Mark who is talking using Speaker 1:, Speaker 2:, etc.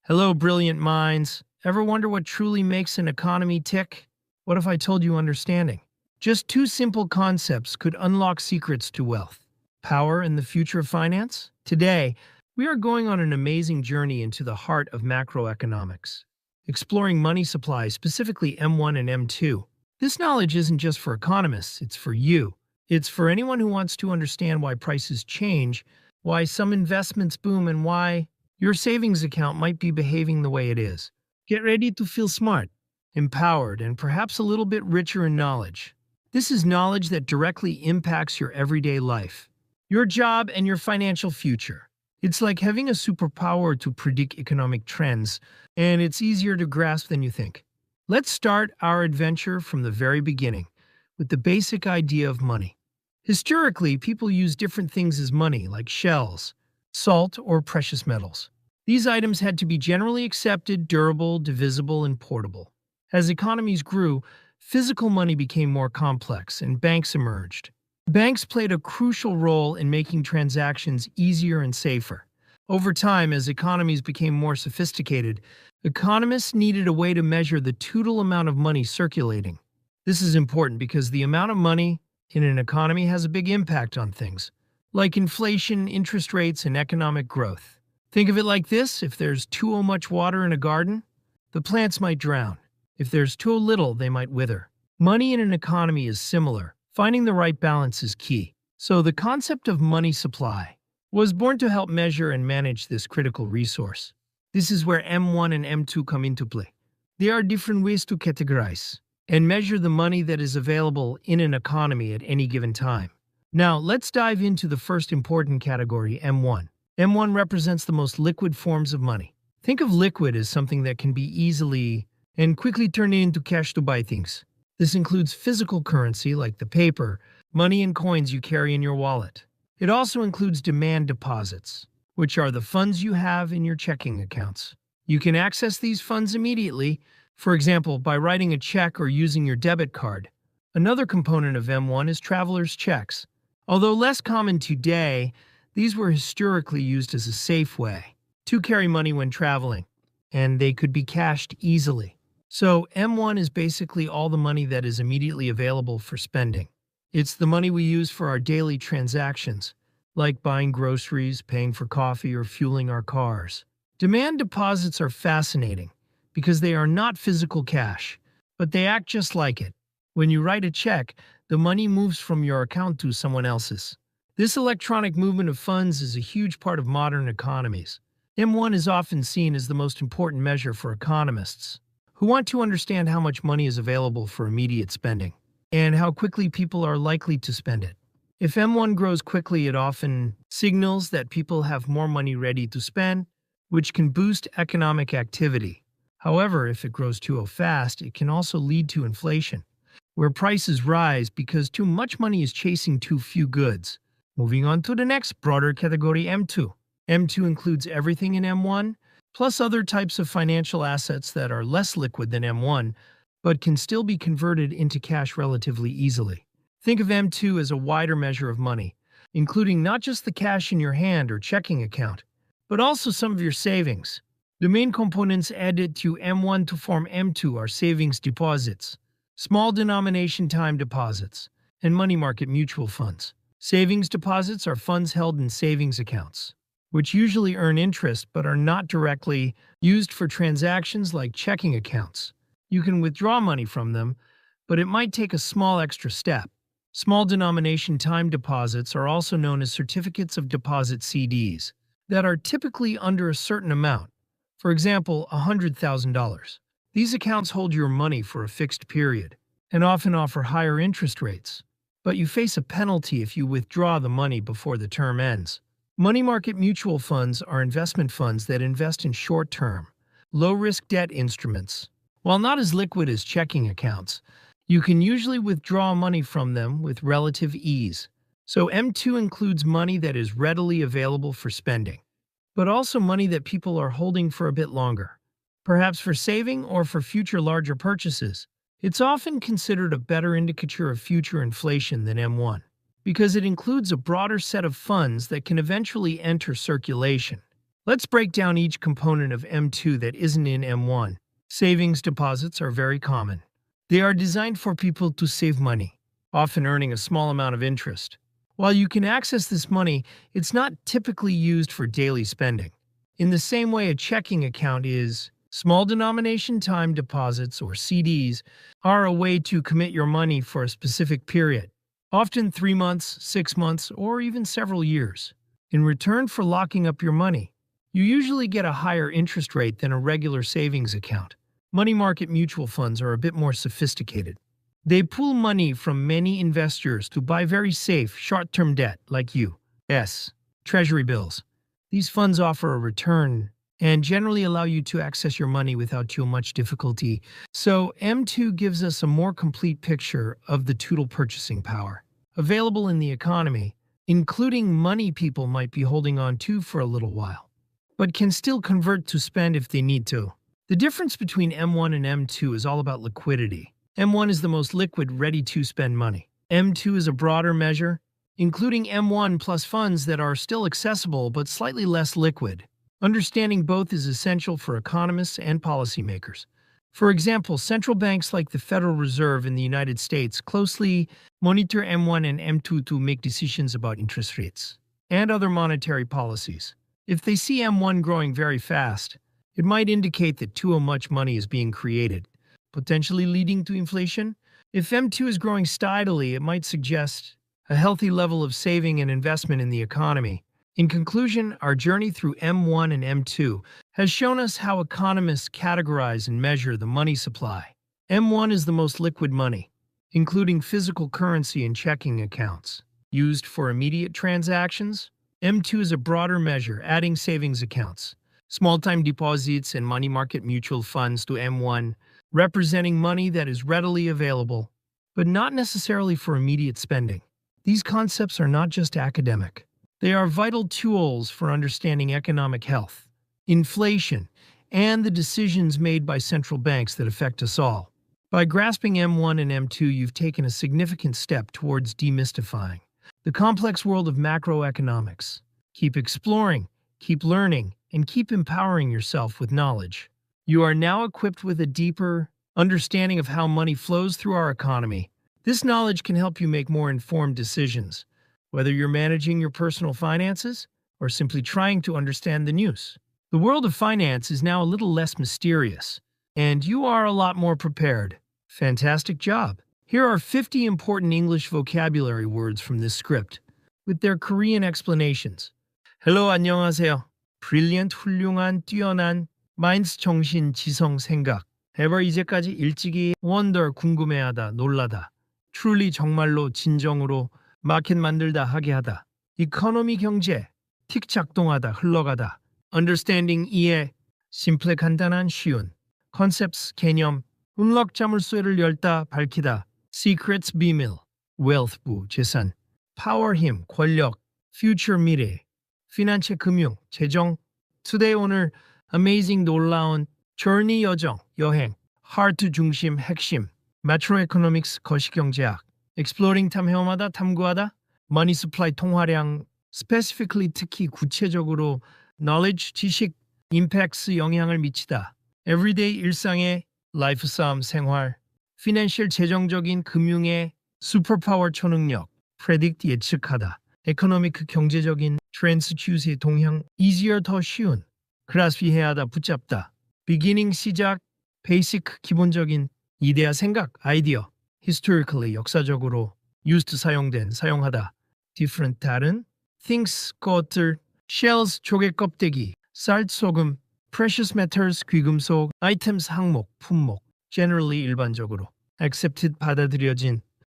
Speaker 1: Hello, brilliant minds. Ever wonder what truly makes an economy tick? What if I told you understanding? Just two simple concepts could unlock secrets to wealth: power and the future of finance. Today, we are going on an amazing journey into the heart of macroeconomics, exploring money supply, specifically M1 and M2. This knowledge isn't just for economists, it's for you. It's for anyone who wants to understand why prices change, why some investments boom, and why your savings account might be behaving the way it is. Get ready to feel smart, empowered, and perhaps a little bit richer in knowledge. This is knowledge that directly impacts your everyday life, your job, and your financial future. It's like having a superpower to predict economic trends, and it's easier to grasp than you think. Let's start our adventure from the very beginning, with the basic idea of money. Historically, people used different things as money, like shells, salt, or precious metals. These items had to be generally accepted, durable, divisible, and portable. As economies grew, physical money became more complex, and banks emerged. Banks played a crucial role in making transactions easier and safer. Over time, as economies became more sophisticated, economists needed a way to measure the total amount of money circulating. This is important because the amount of money in an economy has a big impact on things, like inflation, interest rates, and economic growth. Think of it like this: if there's too much water in a garden, the plants might drown. If there's too little, they might wither. Money in an economy is similar. Finding the right balance is key. So the concept of money supply was born to help measure and manage this critical resource. This is where M1 and M2 come into play. There are different ways to categorize and measure the money that is available in an economy at any given time. Now, let's dive into the first important category, M1. M1 represents the most liquid forms of money. Think of liquid as something that can be easily and quickly turned into cash to buy things. This includes physical currency like the paper, money, and coins you carry in your wallet. It also includes demand deposits, which are the funds you have in your checking accounts. You can access these funds immediately, for example, by writing a check or using your debit card. Another component of M1 is traveler's checks. Although less common today, these were historically used as a safe way to carry money when traveling, and they could be cashed easily. So M1 is basically all the money that is immediately available for spending. It's the money we use for our daily transactions, like buying groceries, paying for coffee, or fueling our cars. Demand deposits are fascinating because they are not physical cash, but they act just like it. When you write a check, the money moves from your account to someone else's. This electronic movement of funds is a huge part of modern economies. M1 is often seen as the most important measure for economists who want to understand how much money is available for immediate spending and how quickly people are likely to spend it. If M1 grows quickly, it often signals that people have more money ready to spend, which can boost economic activity. However, if it grows too fast, it can also lead to inflation, where prices rise because too much money is chasing too few goods. Moving on to the next broader category, M2. M2 includes everything in M1, plus other types of financial assets that are less liquid than M1, but can still be converted into cash relatively easily. Think of M2 as a wider measure of money, including not just the cash in your hand or checking account, but also some of your savings. The main components added to M1 to form M2 are savings deposits, small denomination time deposits, and money market mutual funds. Savings deposits are funds held in savings accounts, which usually earn interest but are not directly used for transactions like checking accounts. You can withdraw money from them, but it might take a small extra step. Small denomination time deposits are also known as certificates of deposit CDs that are typically under a certain amount, for example, $100,000. These accounts hold your money for a fixed period and often offer higher interest rates, but you face a penalty if you withdraw the money before the term ends. Money market mutual funds are investment funds that invest in short-term, low-risk debt instruments. While not as liquid as checking accounts, you can usually withdraw money from them with relative ease. So M2 includes money that is readily available for spending, but also money that people are holding for a bit longer, perhaps for saving or for future larger purchases. It's often considered a better indicator of future inflation than M1, because it includes a broader set of funds that can eventually enter circulation. Let's break down each component of M2 that isn't in M1. Savings deposits are very common. They are designed for people to save money, often earning a small amount of interest. While you can access this money, it's not typically used for daily spending. In the same way a checking account is, small denomination time deposits, or CDs, are a way to commit your money for a specific period, often 3 months, 6 months, or even several years. In return for locking up your money, you usually get a higher interest rate than a regular savings account. Money market mutual funds are a bit more sophisticated. They pool money from many investors to buy very safe, short-term debt like U.S. Treasury bills. These funds offer a return and generally allow you to access your money without too much difficulty. So M2 gives us a more complete picture of the total purchasing power available in the economy, including money people might be holding on to for a little while, but can still convert to spend if they need to. The difference between M1 and M2 is all about liquidity. M1 is the most liquid, ready-to-spend money. M2 is a broader measure, including M1 plus funds that are still accessible but slightly less liquid. Understanding both is essential for economists and policymakers. For example, central banks like the Federal Reserve in the United States closely monitor M1 and M2 to make decisions about interest rates and other monetary policies. If they see M1 growing very fast, it might indicate that too much money is being created, potentially leading to inflation. If M2 is growing steadily, it might suggest a healthy level of saving and investment in the economy. In conclusion, our journey through M1 and M2 has shown us how economists categorize and measure the money supply. M1 is the most liquid money, including physical currency and checking accounts, used for immediate transactions. M2 is a broader measure, adding savings accounts, small-time deposits, and money market mutual funds to M1, representing money that is readily available, but not necessarily for immediate spending. These concepts are not just academic. They are vital tools for understanding economic health, inflation, and the decisions made by central banks that affect us all. By grasping M1 and M2, you've taken a significant step towards demystifying the complex world of macroeconomics. Keep exploring, keep learning, and keep empowering yourself with knowledge. You are now equipped with a deeper understanding of how money flows through our economy. This knowledge can help you make more informed decisions, whether you're managing your personal finances or simply trying to understand the news. The world of finance is now a little less mysterious, and you are a lot more prepared. Fantastic job! Here are 50 important English vocabulary words from this script, with their Korean explanations. Hello, 안녕하세요. Brilliant, 훌륭한, 뛰어난, minds, 정신, 지성, 생각. ever, 이제까지, 일찍이, wonder, 궁금해하다, 놀라다. truly, 정말로, 진정으로, 마켓 만들다, 하게 하다. economy, 경제. 틱 작동하다, 흘러가다. understanding, 이해. simple, 간단한, 쉬운. concepts, 개념. unlock, 자물쇠를 열다, 밝히다. secrets, 비밀. wealth, 부, 재산. power, 힘, 권력. future, 미래. finance, 금융, 재정. today, 오늘. amazing, 놀라운. journey, 여정, 여행. heart, 중심, 핵심. macroeconomics, 거시경제학. exploring, 탐험하다, 탐구하다. money supply, 통화량. specifically, 특히, 구체적으로. knowledge, 지식. impacts, 영향을 미치다. everyday, 일상의. life, 삶, 생활. financial, 재정적인, 금융의. superpower, 초능력. predict, 예측하다. economic, 경제적인. trends, 추세, 동향. easier, 더 쉬운. grasp, 이해하다, 붙잡다. beginning, 시작. basic, 기본적인. 이데아, 생각, 아이디어. historically, 역사적으로. used, 사용된, 사용하다. different, 다른. things, 것들. shells, 조개 껍데기. salt, 소금. precious metals, 귀금속. items, 항목, 품목. generally, 일반적으로. accepted, 받아들여진.